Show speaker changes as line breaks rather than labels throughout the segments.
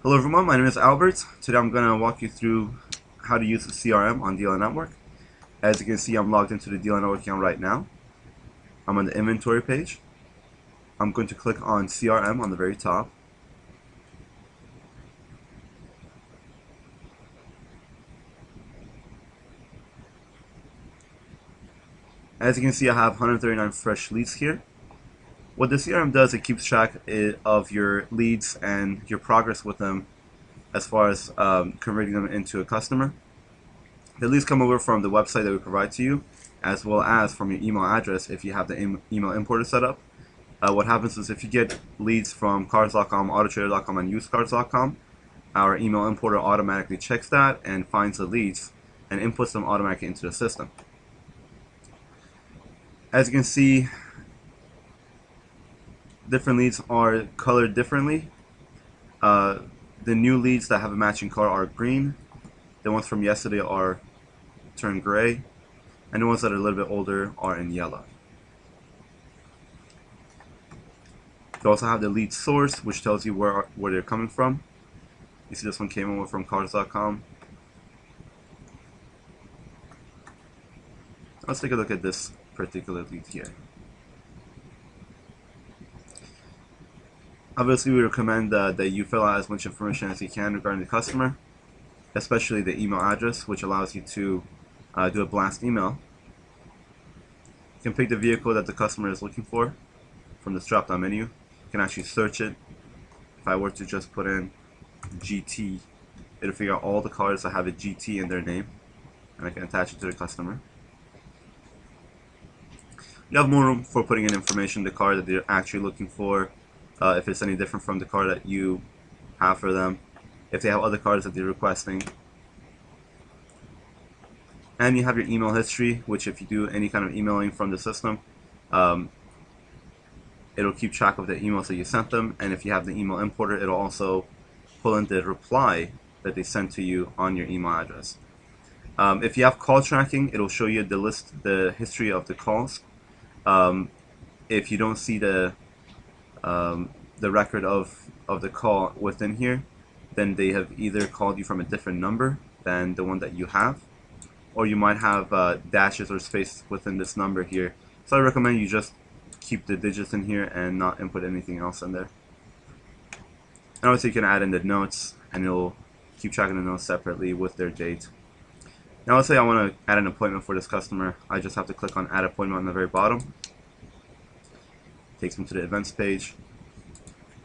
Hello everyone, my name is Albert. Today I'm going to walk you through how to use the CRM on Dealer Network. As you can see, I'm logged into the Dealer Network account right now. I'm on the inventory page. I'm going to click on CRM on the very top. As you can see, I have 139 fresh leads here. What the CRM does, it keeps track of your leads and your progress with them as far as converting them into a customer. The leads come over from the website that we provide to you, as well as from your email address if you have the email importer set up. What happens is if you get leads from cars.com, autotrader.com, and usedcars.com, our email importer automatically checks that and finds the leads and inputs them automatically into the system. As you can see, different leads are colored differently. The new leads that have a matching color are green. The ones from yesterday are turned gray, and the ones that are a little bit older are in yellow. You also have the lead source, which tells you where they're coming from. You see this one came over from cars.com. Let's take a look at this particular lead here. Obviously, we recommend that you fill out as much information as you can regarding the customer, especially the email address, which allows you to do a blast email. You can pick the vehicle that the customer is looking for from this drop-down menu. You can actually search it. If I were to just put in GT, it'll figure out all the cars that have a GT in their name, and I can attach it to the customer. You have more room for putting in information, the car that they're actually looking for, if it's any different from the car that you have for them, if they have other cars that they're requesting. And you have your email history, which if you do any kind of emailing from the system, it'll keep track of the emails that you sent them, and if you have the email importer, it'll also pull in the reply that they sent to you on your email address. If you have call tracking, it'll show you the history of the calls. If you don't see the record of the call within here, then they have either called you from a different number than the one that you have, or you might have dashes or space within this number here. So I recommend you just keep the digits in here and not input anything else in there. And obviously you can add in the notes, and it'll keep track of the notes separately with their date. Now let's say I want to add an appointment for this customer. I just have to click on add appointment on the very bottom. Takes me to the events page.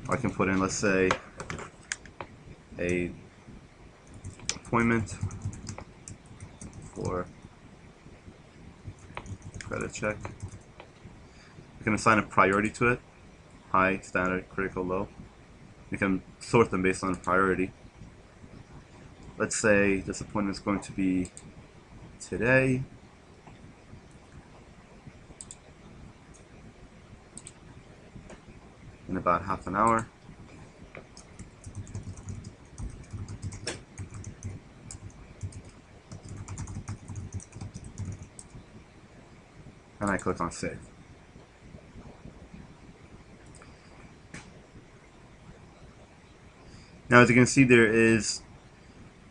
I can put in, let's say, a appointment for credit check. You can assign a priority to it: high, standard, critical, low. You can sort them based on priority. Let's say this appointment is going to be today. In about half an hour. And I click on save. Now as you can see, there is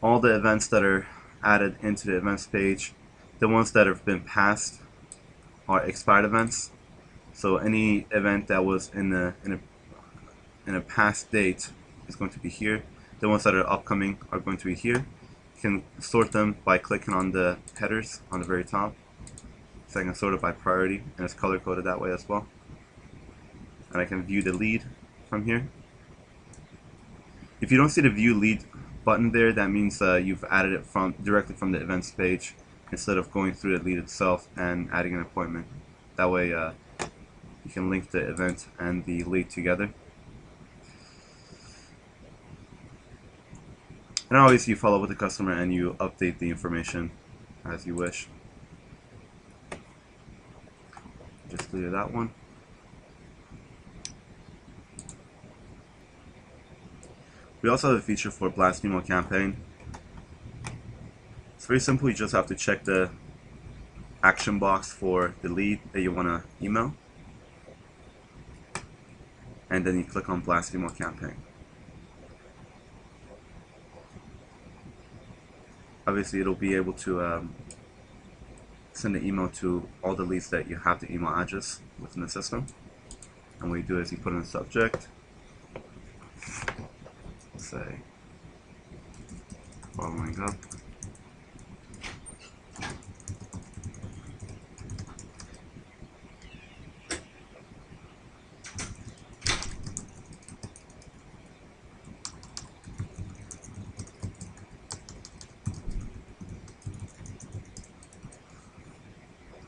all the events that are added into the events page. The ones that have been passed are expired events. So any event that was in a past date is going to be here. The ones that are upcoming are going to be here. You can sort them by clicking on the headers on the very top. So I can sort it by priority, and it's color coded that way as well. And I can view the lead from here. If you don't see the view lead button there, that means you've added it directly from the events page instead of going through the lead itself and adding an appointment. That way you can link the event and the lead together. And obviously you follow with the customer and you update the information as you wish. Just clear that one. We also have a feature for blast email campaign. It's very simple. You just have to check the action box for the lead that you want to email, and then you click on blast email campaign. obviously it'll be able to send an email to all the leads that you have the email address within the system. And what you do is you put in the subject, say following up.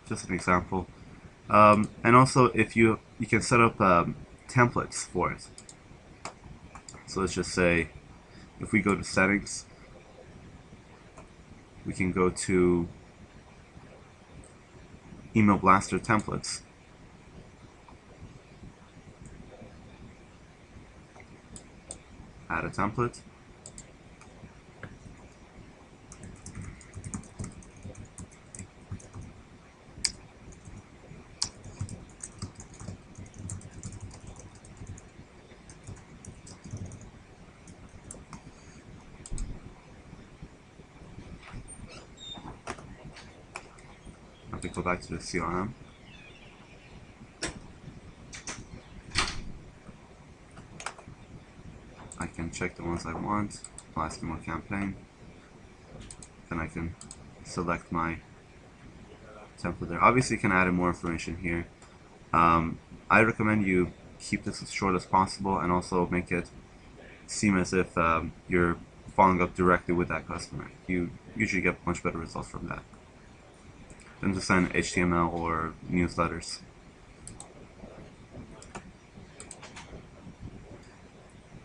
Just an example. And also, if you can set up templates for it. So let's just say, if we go to settings, we can go to email blaster templates. Add a template. Let me go back to the CRM. I can check the ones I want, apply to more campaign. Then I can select my template there. Obviously you can add in more information here. I recommend you keep this as short as possible and also make it seem as if you're following up directly with that customer. You usually get much better results from that than to send HTML or newsletters.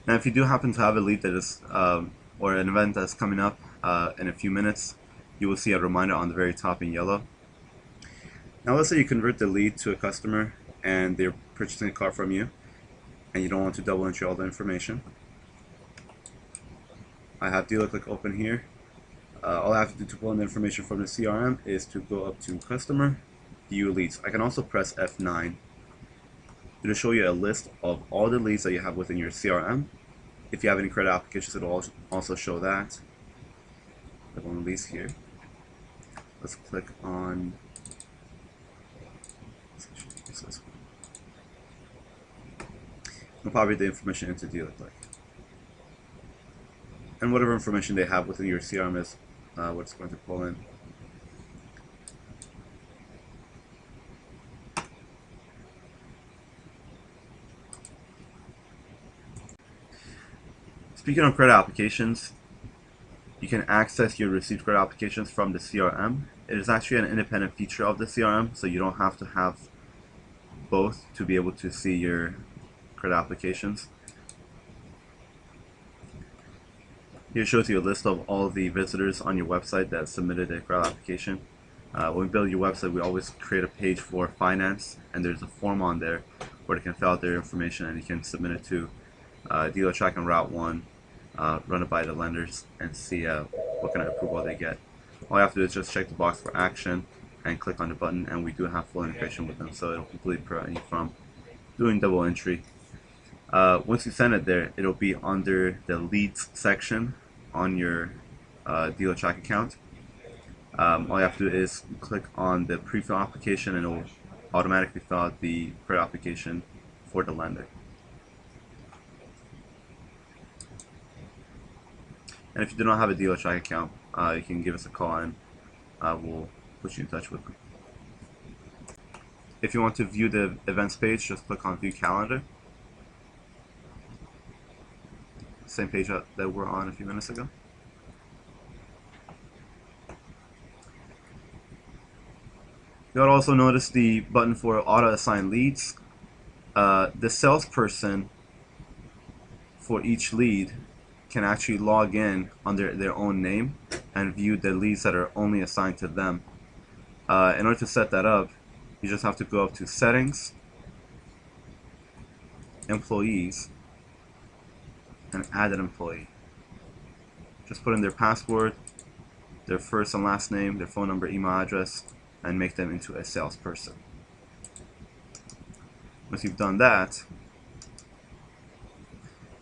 Now if you do happen to have a lead that is or an event that's coming up in a few minutes, you will see a reminder on the very top in yellow. Now let's say you convert the lead to a customer and they're purchasing a car from you and you don't want to double entry all the information. I have dealer click open here. All I have to do to pull in the information from the CRM is to go up to customer, view leads. I can also press F9 to show you a list of all the leads that you have within your CRM. If you have any credit applications, it will also show that. Click on leads here. Let's click on this one. We'll copy the information into dealer click. And whatever information they have within your CRM is what it's going to pull in. Speaking of credit applications, you can access your received credit applications from the CRM. It is actually an independent feature of the CRM, so you don't have to have both to be able to see your credit applications. Here shows you a list of all the visitors on your website that submitted a credit application. When we build your website, we always create a page for finance, and there's a form on there where they can fill out their information and you can submit it to Dealertrack and Route 1, run it by the lenders, and see what kind of approval they get. All you have to do is just check the box for action and click on the button, and we do have full integration with them, so it'll completely prevent you from doing double entry. Once you send it there, it'll be under the leads section on your Dealertrack account. All you have to do is click on the pre-fill application and it will automatically fill out the credit application for the lender. And if you do not have a Dealertrack account, you can give us a call and we'll put you in touch with them. If you want to view the events page, just click on View Calendar. Same page that we're on a few minutes ago. You'll also notice the button for auto assign leads. The salesperson for each lead can actually log in under their own name and view the leads that are only assigned to them. In order to set that up, you just have to go up to Settings, Employees, and add an employee. Just put in their password, their first and last name, their phone number, email address, and make them into a salesperson. Once you've done that,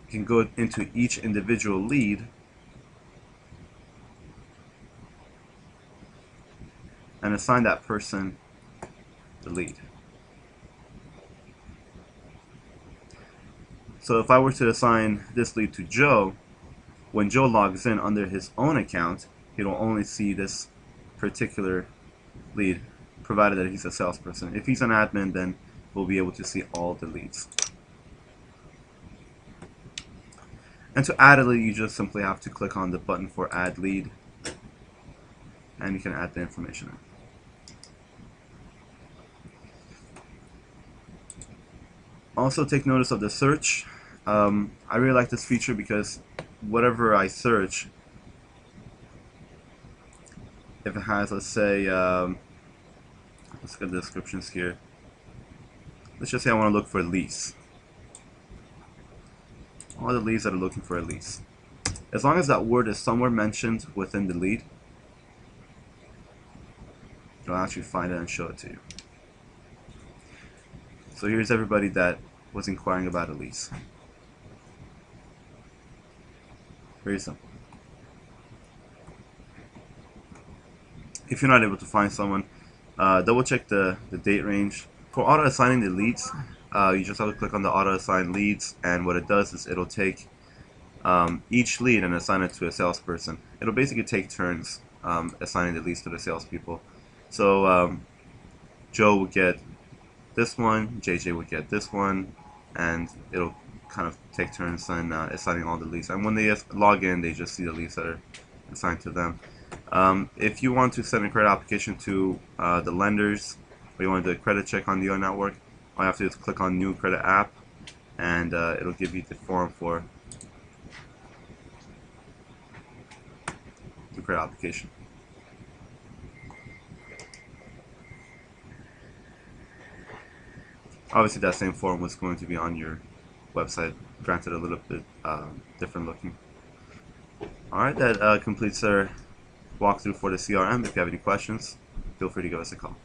you can go into each individual lead and assign that person the lead. So if I were to assign this lead to Joe, when Joe logs in under his own account, he will only see this particular lead, provided that he's a salesperson. If he's an admin, then we'll be able to see all the leads. And to add a lead, you just simply have to click on the button for Add Lead, and you can add the information in. Also, take notice of the search. I really like this feature because whatever I search, if it has, let's say, let's get the descriptions here. Let's just say I want to look for lease. All the leads that are looking for a lease. As long as that word is somewhere mentioned within the lead, it'll actually find it and show it to you. So here's everybody that was inquiring about a lease. Very simple. If you're not able to find someone, double check the date range. For auto assigning the leads, you just have to click on the auto assign leads, and what it does is it'll take each lead and assign it to a salesperson. It'll basically take turns assigning the leads to the salespeople. So Joe would get this one, JJ would get this one, and it'll kind of take turns in assigning all the leads. And when they log in, they just see the leads that are assigned to them. If you want to send a credit application to the lenders, or you want to do a credit check on the UI network, all you have to do is click on New Credit App, and it'll give you the form for the credit application. Obviously, that same form was going to be on your website, granted a little bit different looking. Alright, that completes our walkthrough for the CRM. If you have any questions, feel free to give us a call.